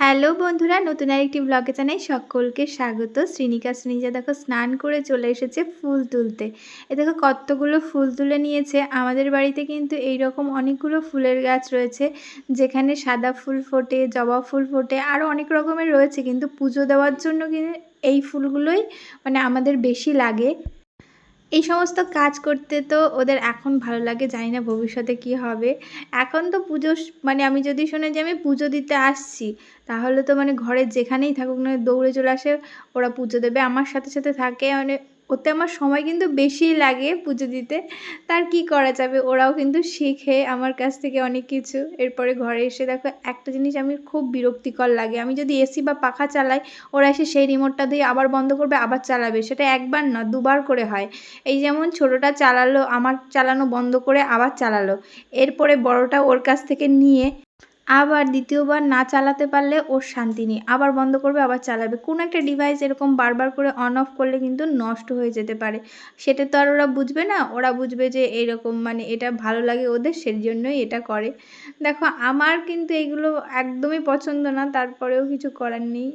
Hello বন্ধুরা, নতুন আরেকটি ব্লগে জানাই সকলকে স্বাগত। শ্রীনিকা দেখো স্নান করে চলে এসেছে ফুল তুলতে। এ দেখো কতগুলো ফুল তুলে নিয়েছে। আমাদের বাড়িতে কিন্তু এইরকম অনেকগুলো ফুলের গাছ রয়েছে, যেখানে সাদা ফুল ফোটে, জবা ফুল ফোটে, আরও অনেক রকমের রয়েছে। কিন্তু পুজো দেওয়ার জন্য কিন্তু এই ফুলগুলোই আমাদের বেশি লাগে। এই সমস্ত কাজ করতে তো ওদের এখন ভালো লাগে, জানি না ভবিষ্যতে কি হবে। এখন তো পুজো আমি যদি শুনে যে আমি পুজো দিতে আসছি, তাহলে তো ঘরে যেখানেই থাকুক না দৌড়ে চলে আসে, ওরা পুজো দেবে আমার সাথে সাথে থাকে। ওতে আমার সময় কিন্তু বেশিই লাগে পুজো দিতে। তার কি করা যাবে, ওরাও কিন্তু শিখে আমার কাছ থেকে অনেক কিছু। এরপরে ঘরে এসে দেখো একটা জিনিস আমি খুব বিরক্তিকর লাগে, আমি যদি এসি বা পাখা চালাই, ওরা এসে সেই রিমোটটা দিয়ে আবার বন্ধ করবে, আবার চালাবে। সেটা একবার না, দুবার করে হয়। এই যেমন ছোটোটা চালালো, আমার চালানো বন্ধ করে আবার চালালো। এরপরে বড়টা ওর কাছ থেকে নিয়ে আবার দ্বিতীয়বার না চালাতে পারলে ওর শান্তি নেই, আবার বন্ধ করবে আবার চালাবে। কোনো একটা ডিভাইস এরকম বারবার করে অন অফ করলে কিন্তু নষ্ট হয়ে যেতে পারে। সেটা তো আর ওরা বুঝবে না, ওরা বুঝবে যে এইরকম এটা ভালো লাগে ওদের, সেই জন্যই এটা করে। দেখো আমার কিন্তু এগুলো একদমই পছন্দ না, তারপরেও কিছু করার নেই।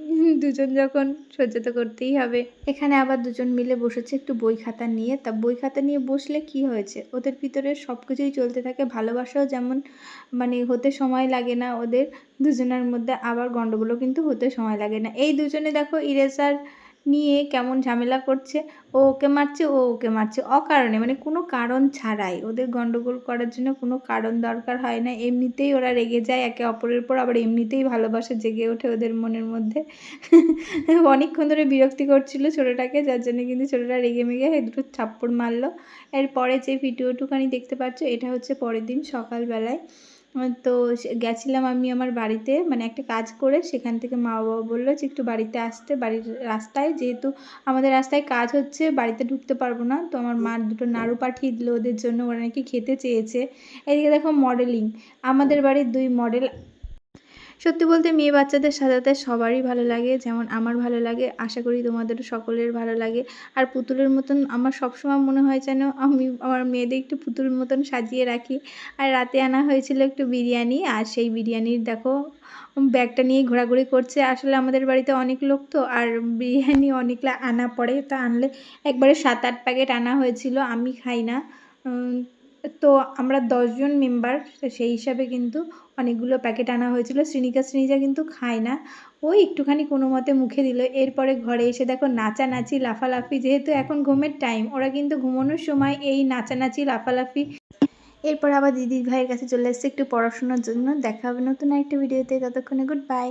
দুজন যখন সহ্য তো করতেই হবে। এখানে আবার দুজন মিলে বসেছে একটু বই খাতা নিয়ে। তা বই খাতা নিয়ে বসলে কি হয়েছে, ওদের ভিতরে সব কিছুই চলতে থাকে। ভালোবাসাও যেমন হতে সময় লাগে না ওদের দুজনের মধ্যে, আবার গন্ডগোলও কিন্তু হতে সময় লাগে না। এই দুজনে দেখো ইরেজার নিয়ে কেমন ঝামেলা করছে, ও ওকে মারছে, ও ওকে মারছে অকারণে, কোনো কারণ ছাড়াই। ওদের গন্ডগোল করার জন্য কোনো কারণ দরকার হয় না, এমনিতেই ওরা রেগে যায় একে অপরের পর, আবার এমনিতেই ভালোবাসা জেগে ওঠে ওদের মনের মধ্যে। অনেকক্ষণ ধরে বিরক্তি করছিল ছোটোটাকে, যার জন্য কিন্তু ছোটোটা রেগে মেগে দুটো থাপ্পড় মারলো। এরপরে যে ভিডিওটুখানি দেখতে পাচ্ছ, এটা হচ্ছে পরের দিন সকালবেলায়। তো গেছিলাম আমি আমার বাড়িতে, একটা কাজ করে। সেখান থেকে মা বাবা বললো যে একটু বাড়িতে আসতে। বাড়ির রাস্তায়, যেহেতু আমাদের রাস্তায় কাজ হচ্ছে, বাড়িতে ঢুকতে পারবো না, তো আমার মা দুটো নাড়ু পাঠিয়ে দিল ওদের জন্য, ওরা নাকি খেতে চেয়েছে। এদিকে দেখো মডেলিং, আমাদের বাড়ির 2 মডেল। সত্যি বলতে মেয়ে বাচ্চাদের সাজাতে সবারই ভালো লাগে, যেমন আমার ভালো লাগে, আশা করি তোমাদেরও সকলের ভালো লাগে। আর পুতুলের মতন আমার সবসময় মনে হয় যেন আমি আমার মেয়েদের একটু পুতুলের মতন সাজিয়ে রাখি। আর রাতে আনা হয়েছিল একটু বিরিয়ানি, আর সেই বিরিয়ানির দেখো ব্যাগটা নিয়ে ঘোরাঘুরি করছে। আসলে আমাদের বাড়িতে অনেক লোক তো, আর বিরিয়ানি অনেকগুলো আনা পড়ে, তা আনলে একবারে 7-8 প্যাকেট আনা হয়েছিল। আমি খাই না, তো আমরা 10 জন মেম্বার, সেই হিসাবে কিন্তু অনেকগুলো প্যাকেট আনা হয়েছিল। শ্রীনিজা কিন্তু খায় না, ওই একটুখানি কোনো মতে মুখে দিল। এরপরে ঘরে এসে দেখো নাচানাচি লাফালাফি, যেহেতু এখন ঘুমের টাইম, ওরা কিন্তু ঘুমানোর সময় এই নাচানাচি লাফালাফি। এরপর আবার দিদির ভাইয়ের কাছে চলে এসেছে একটু পড়াশোনার জন্য। দেখা হবে নতুন একটা ভিডিওতে, ততক্ষণে গুড বাই।